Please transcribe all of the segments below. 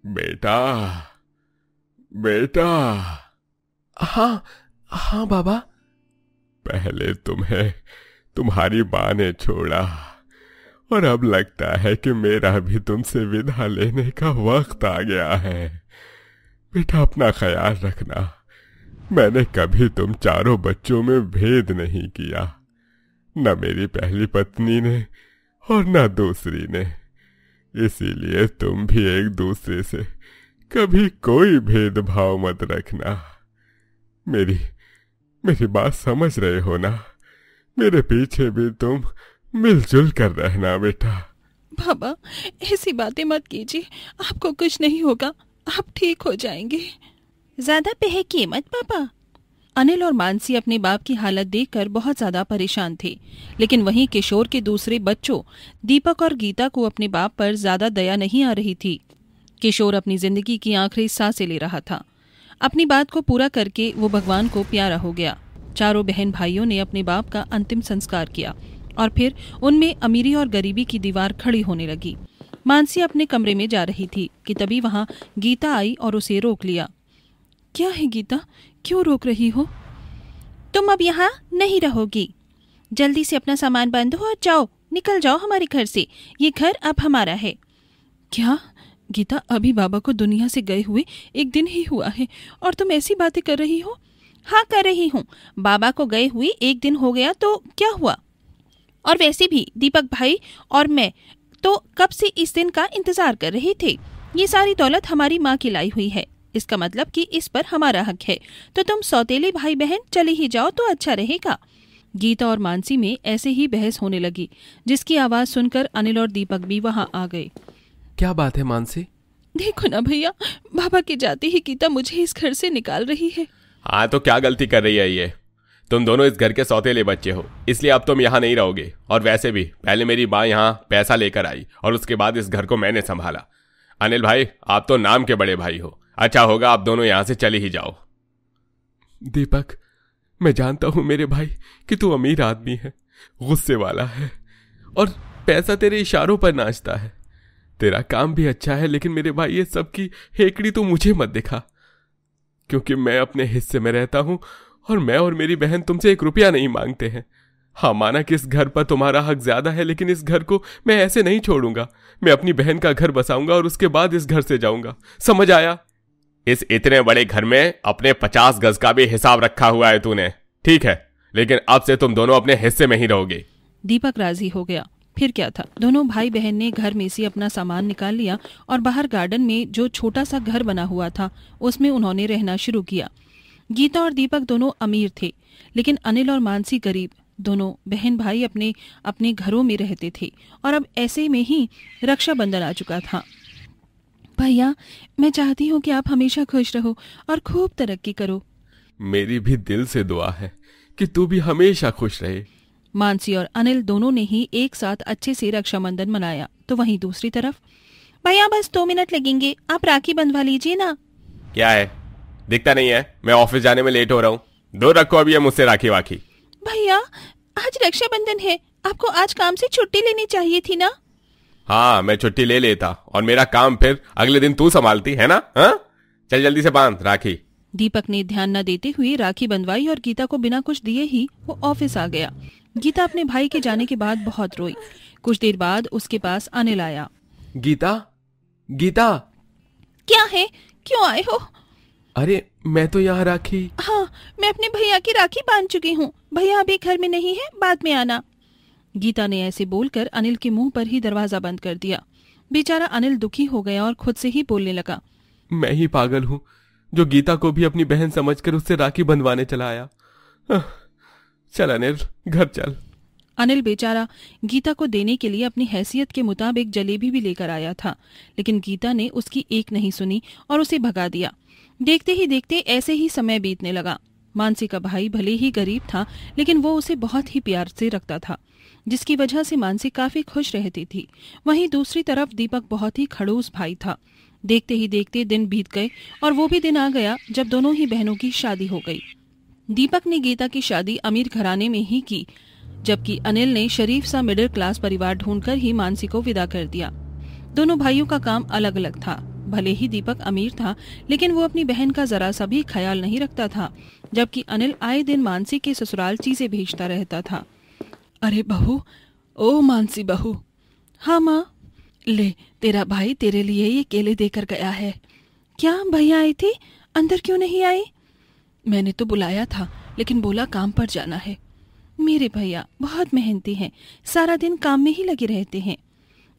बेटा, बेटा। हाँ हाँ बाबा। पहले तुम्हें तुम्हारी माँ ने छोड़ा और अब लगता है कि मेरा भी तुमसे विदा लेने का वक्त आ गया है। बेटा, अपना ख्याल रखना। मैंने कभी तुम चारों बच्चों में भेद नहीं किया, न मेरी पहली पत्नी ने और न दूसरी ने। इसीलिए तुम भी एक दूसरे से कभी कोई भेदभाव मत रखना। मेरी बात समझ रहे हो ना? मेरे पीछे भी तुम मिलजुल कर रहना बेटा। बाबा, ऐसी बातें मत कीजिए, आपको कुछ नहीं होगा, आप ठीक हो जाएंगे। ज्यादा बहकिए मत पापा। अनिल और मानसी अपने बाप की हालत देखकर बहुत ज्यादा परेशान थे, लेकिन वहीं किशोर के दूसरे बच्चों दीपक और गीता को अपने बाप पर ज्यादा दया नहीं आ रही थी। किशोर अपनी जिंदगी की आखिरी सांसें ले रहा था। अपनी बात को पूरा करके वो भगवान को प्यारा हो गया। चारों बहन भाइयों ने अपने बाप का अंतिम संस्कार किया और फिर उनमें अमीरी और गरीबी की दीवार खड़ी होने लगी। मानसी अपने कमरे में जा रही थी कि तभी वहां गीता आई और उसे रोक लिया। क्या है गीता, क्यों रोक रही हो? तुम अब यहाँ नहीं रहोगी, जल्दी से अपना सामान बांधो और जाओ, निकल जाओ हमारे घर से। ये घर अब हमारा है। क्या गीता, अभी बाबा को दुनिया से गए हुए एक दिन ही हुआ है और तुम ऐसी बातें कर रही हो? हाँ, कर रही हूँ। बाबा को गए हुए एक दिन हो गया तो क्या हुआ? और वैसे भी दीपक भाई और मैं तो कब से इस दिन का इंतजार कर रहे थे। ये सारी दौलत हमारी माँ की लाई हुई है, इसका मतलब कि इस पर हमारा हक है, तो तुम सौतेले भाई बहन चले ही जाओ तो अच्छा रहेगा। गीता और मानसी में ऐसे ही बहस होने लगी, जिसकी आवाज सुनकर अनिल और दीपक भी वहां आ गए। क्या बात है मानसी? देखो ना भैया, बाबा के जाते ही गीता मुझे इस घर से निकाल रही है। हाँ, तो क्या गलती कर रही है ये? तुम दोनों इस घर के सौतेले बच्चे हो, इसलिए अब तुम यहाँ नहीं रहोगे। और वैसे भी पहले मेरी माँ यहाँ पैसा लेकर आई और उसके बाद इस घर को मैंने संभाला। अनिल भाई, आप तो नाम के बड़े भाई हो, अच्छा होगा आप दोनों यहाँ से चले ही जाओ। दीपक, मैं जानता हूं मेरे भाई कि तू अमीर आदमी है, गुस्से वाला है और पैसा तेरे इशारों पर नाचता है। तेरा काम भी अच्छा है, लेकिन मेरे भाई ये सब की हेकड़ी तो मुझे मत दिखा, क्योंकि मैं अपने हिस्से में रहता हूं और मैं और मेरी बहन तुमसे 1 रुपया नहीं मांगते हैं। हाँ, माना कि इस घर पर तुम्हारा हक ज्यादा है, लेकिन इस घर को मैं ऐसे नहीं छोड़ूंगा। मैं अपनी बहन का घर बसाऊंगा और उसके बाद इस घर से जाऊंगा, समझ आया? इस इतने बड़े घर में अपने 50 गज का भी हिसाब रखा हुआ है तूने, ठीक है, लेकिन अब से तुम दोनों अपने हिस्से में ही रहोगे। दीपक राजी हो गया। फिर क्या था, दोनों भाई बहन ने घर में से अपना सामान निकाल लिया और बाहर गार्डन में जो छोटा सा घर बना हुआ था उसमें उन्होंने रहना शुरू किया। गीता और दीपक दोनों अमीर थे, लेकिन अनिल और मानसी गरीब। दोनों बहन भाई अपने अपने घरों में रहते थे और अब ऐसे में ही रक्षाबंधन आ चुका था। भैया, मैं चाहती हूँ कि आप हमेशा खुश रहो और खूब तरक्की करो। मेरी भी दिल से दुआ है कि तू भी हमेशा खुश रहे। मानसी और अनिल दोनों ने ही एक साथ अच्छे से रक्षाबंधन मनाया। तो वहीं दूसरी तरफ, भैया बस 2 मिनट लगेंगे, आप राखी बंधवा लीजिए ना। क्या है, दिखता नहीं है? मैं ऑफिस जाने में लेट हो रहा हूँ। दूर रखो अभी ये मुझसे राखी वाखी। भैया, आज रक्षाबंधन है, आपको आज काम से छुट्टी लेनी चाहिए थी ना। हाँ, मैं छुट्टी ले लेता और मेरा काम फिर अगले दिन तू संभालती है ना। हाँ, चल जल्दी से बांध राखी। दीपक ने ध्यान न देते हुए राखी बंधवाई और गीता को बिना कुछ दिए ही वो ऑफिस आ गया। गीता अपने भाई के जाने के बाद बहुत रोई। कुछ देर बाद उसके पास अनिल आया। गीता, गीता। क्या है, क्यों आए हो? अरे मैं तो यहाँ राखी। हाँ, मैं अपने भैया की राखी बांध चुकी हूँ, भैया अभी घर में नहीं है, बाद में आना। गीता ने ऐसे बोलकर अनिल के मुंह पर ही दरवाजा बंद कर दिया। बेचारा अनिल दुखी हो गया और खुद से ही बोलने लगा, मैं ही पागल हूँ जो गीता को भी अपनी बहन समझकर उससे राखी बंधवाने चला आया। चल अनिल, घर चल। अनिल बेचारा गीता को देने के लिए अपनी हैसियत के मुताबिक जलेबी भी लेकर आया था, लेकिन गीता ने उसकी एक नहीं सुनी और उसे भगा दिया। देखते ही देखते ऐसे ही समय बीतने लगा। मानसी का भाई भले ही गरीब था, लेकिन वो उसे बहुत ही प्यार से रखता था, जिसकी वजह से मानसी काफी खुश रहती थी। वहीं दूसरी तरफ दीपक बहुत ही खड़ूस भाई था। देखते ही देखते दिन बीत गए और वो भी दिन आ गया जब दोनों ही बहनों की शादी हो गई। दीपक ने गीता की शादी अमीर घराने में ही की, जबकि अनिल ने शरीफ सा मिडिल क्लास परिवार ढूंढकर ही मानसी को विदा कर दिया। दोनों भाइयों का काम अलग अलग था। भले ही दीपक अमीर था, लेकिन वो अपनी बहन का जरा सा भी ख्याल नहीं रखता था, जबकि अनिल आए दिन मानसी के ससुराल चीजें भेजता रहता था। अरे बहू, ओ मानसी बहू। हाँ माँ, ले तेरा भाई तेरे लिए ये केले देकर गया है। क्या भैया आई थी, अंदर क्यों नहीं आई? मैंने तो बुलाया था, लेकिन बोला काम पर जाना है। मेरे भैया बहुत मेहनती हैं, सारा दिन काम में ही लगे रहते हैं।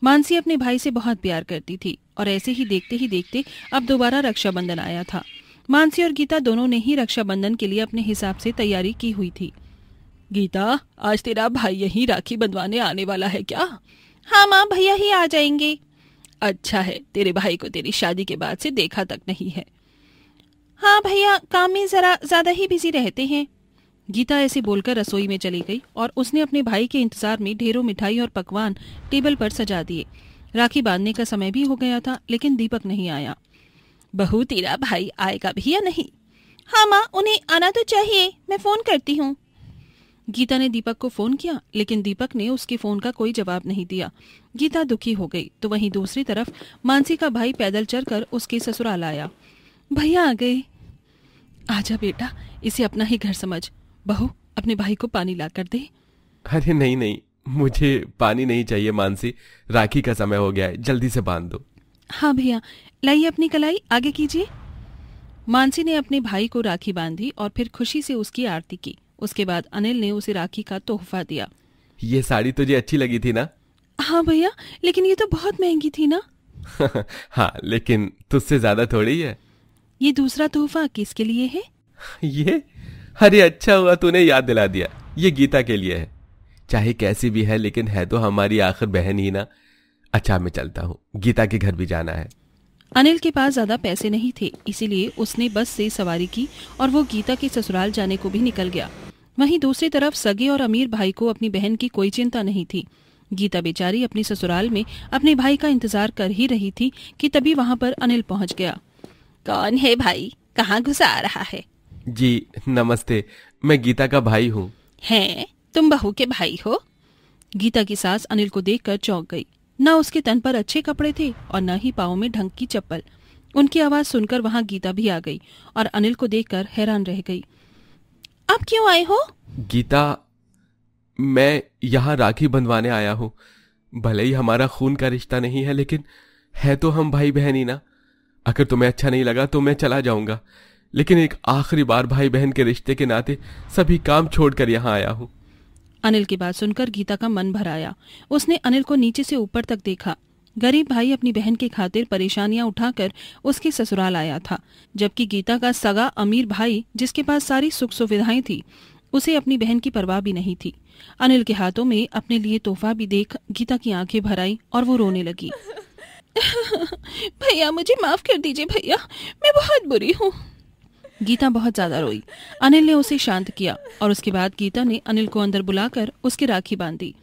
मानसी अपने भाई से बहुत प्यार करती थी और ऐसे ही देखते अब दोबारा रक्षाबंधन आया था। मानसी और गीता दोनों ने ही रक्षाबंधन के लिए अपने हिसाब से तैयारी की हुई थी। गीता, आज तेरा भाई यहीं राखी बंधवाने आने वाला है क्या? हाँ माँ, भैया ही आ जाएंगे। अच्छा है, तेरे भाई को तेरी शादी के बाद से देखा तक नहीं है। हाँ भैया, काम में जरा ज्यादा ही बिजी रहते हैं। गीता ऐसे बोलकर रसोई में चली गई और उसने अपने भाई के इंतजार में ढेरों मिठाई और पकवान टेबल पर सजा दिए। राखी बांधने का समय भी हो गया था, लेकिन दीपक नहीं आया। बहू, तेरा भाई आएगा भी या नहीं? हाँ माँ, उन्हें आना तो चाहिए, मैं फोन करती हूँ। गीता ने दीपक को फोन किया, लेकिन दीपक ने उसके फोन का कोई जवाब नहीं दिया। गीता दुखी हो गई, तो वहीं दूसरी तरफ मानसी का भाई पैदल चलकर उसके ससुराल आया। भैया आ गए। आजा बेटा, इसे अपना ही घर समझ। बहू, अपने भाई को पानी ला कर दे। अरे नहीं नहीं, मुझे पानी नहीं चाहिए मानसी, राखी का समय हो गया है, जल्दी से बांध दो। हाँ भैया, लाइए अपनी कलाई आगे कीजिए। मानसी ने अपने भाई को राखी बांधी और फिर खुशी से उसकी आरती की। उसके बाद अनिल ने उसे राखी का तोहफा दिया। ये साड़ी तुझे अच्छी लगी थी ना? हाँ भैया, लेकिन ये तो बहुत महंगी थी ना। हाँ, लेकिन तुझसे ज्यादा थोड़ी है। ये दूसरा तोहफा किसके लिए है? ये? अरे अच्छा हुआ तूने याद दिला दिया, ये गीता के लिए है। चाहे कैसी भी है, लेकिन है तो हमारी आखिर बहन ही ना। अच्छा, मैं चलता हूँ, गीता के घर भी जाना है। अनिल के पास ज्यादा पैसे नहीं थे, इसीलिए उसने बस से सवारी की और वो गीता के ससुराल जाने को भी निकल गया। वहीं दूसरी तरफ सगे और अमीर भाई को अपनी बहन की कोई चिंता नहीं थी। गीता बेचारी अपनी ससुराल में अपने भाई का इंतजार कर ही रही थी कि तभी वहां पर अनिल पहुंच गया। कौन है भाई, कहाँ घुसा आ रहा है? जी नमस्ते, मैं गीता का भाई हूँ। हैं, तुम बहू के भाई हो? गीता की सास अनिल को देखकर चौंक गई। न उसके तन पर अच्छे कपड़े थे और न ही पाँव में ढंग की चप्पल। उनकी आवाज सुनकर वहां गीता भी आ गई और अनिल को देखकर हैरान रह गई। आप क्यों आए हो? गीता, मैं यहाँ राखी बंधवाने आया हूँ। भले ही हमारा खून का रिश्ता नहीं है, लेकिन है तो हम भाई बहन ही ना। अगर तुम्हें अच्छा नहीं लगा तो मैं चला जाऊंगा, लेकिन एक आखिरी बार भाई बहन के रिश्ते के नाते सभी काम छोड़कर यहाँ आया हूँ। अनिल की बात सुनकर गीता का मन भर आया। उसने अनिल को नीचे से ऊपर तक देखा। गरीब भाई अपनी बहन की खातिर परेशानियां उठाकर उसके ससुराल आया था, जबकि गीता का सगा अमीर भाई, जिसके पास सारी सुख सुविधाएं थी, उसे अपनी बहन की परवाह भी नहीं थी। अनिल के हाथों में अपने लिए तोहफा भी देख गीता की आंखें भर आई और वो रोने लगी। भैया, मुझे माफ कर दीजिए भैया, मैं बहुत बुरी हूँ। गीता बहुत ज्यादा रोई। अनिल ने उसे शांत किया और उसके बाद गीता ने अनिल को अंदर बुलाकर उसकी राखी बांधी।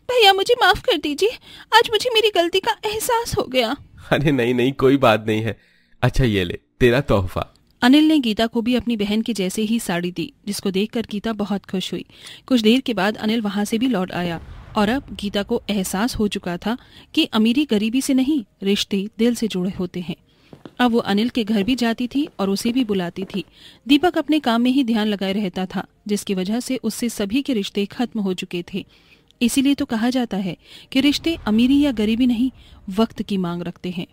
भैया, मुझे माफ कर दीजिए, आज मुझे मेरी गलती का एहसास हो गया। अरे नहीं नहीं, कोई बात नहीं है। अच्छा, ये ले तेरा तोहफा। अनिल ने गीता को भी अपनी बहन के जैसे ही साड़ी दी, जिसको देखकर गीता बहुत खुश हुई। कुछ देर के बाद अनिल वहां से भी लौट आया और अब गीता को एहसास हो चुका था कि अमीरी गरीबी से नहीं, रिश्ते दिल से जुड़े होते हैं। अब वो अनिल के घर भी जाती थी और उसे भी बुलाती थी। दीपक अपने काम में ही ध्यान लगाए रहता था, जिसकी वजह से उससे सभी के रिश्ते खत्म हो चुके थे। इसीलिए तो कहा जाता है कि रिश्ते अमीरी या गरीबी नहीं, वक्त की मांग रखते हैं।